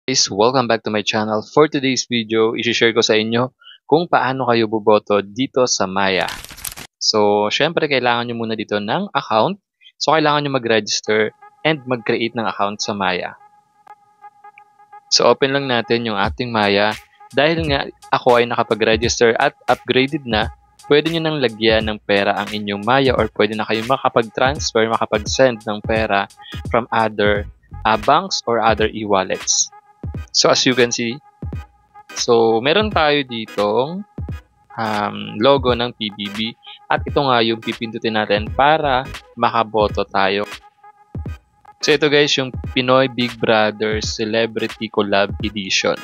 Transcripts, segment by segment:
Guys, welcome back to my channel. For today's video, i-share ko sa inyo kung paano kayo boboto dito sa Maya. So, syempre kailangan nyo muna dito ng account. So, kailangan nyo mag-register and mag-create ng account sa Maya. So, open lang natin yung ating Maya. Dahil nga ako ay nakapag-register at upgraded na, pwede nyo nang lagyan ng pera ang inyong Maya or pwede na kayo makapag-transfer, makapag-send ng pera from other banks or other e-wallets. So, as you can see, meron tayo ditong logo ng PBB at ito nga yung pipindutin natin para makaboto tayo. So, ito guys, yung Pinoy Big Brother Celebrity Collab Edition.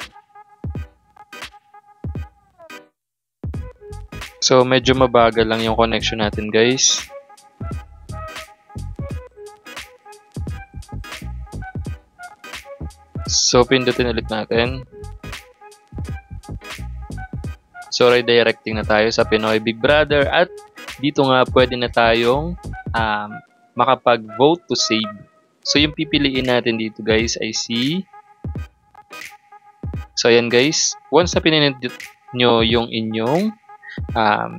So, medyo mabagal lang yung connection natin guys. So, pindutin ulit natin. So, redirecting na tayo sa Pinoy Big Brother at dito nga pwede na tayong makapag-vote to save. So, yung pipiliin natin dito guys ay si... So, ayan guys. Once na pinindot nyo yung inyong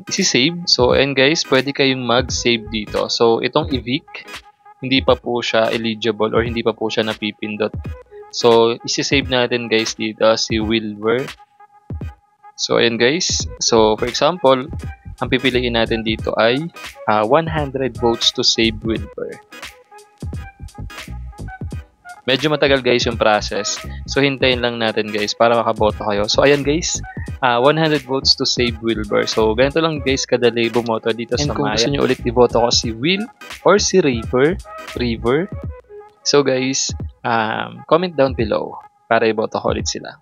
isi-save. So, ayan guys, pwede kayong mag-save dito. So, itong evic, hindi pa po siya eligible or hindi pa po siya napipindot. So, isi-save natin guys dito si Wilbur. So, ayan guys. So, for example, ang pipiliin natin dito ay 100 votes to save Wilbur. Medyo matagal guys yung process. So, hintayin lang natin guys para makaboto kayo. So, ayan guys. 100 votes to save Wilbur. So, ganito lang guys kadali bumoto dito sa Maya. And kung gusto nyo ulit iboto ko si Will or si River. So, guys, comment down below para iboto ko ulit sila.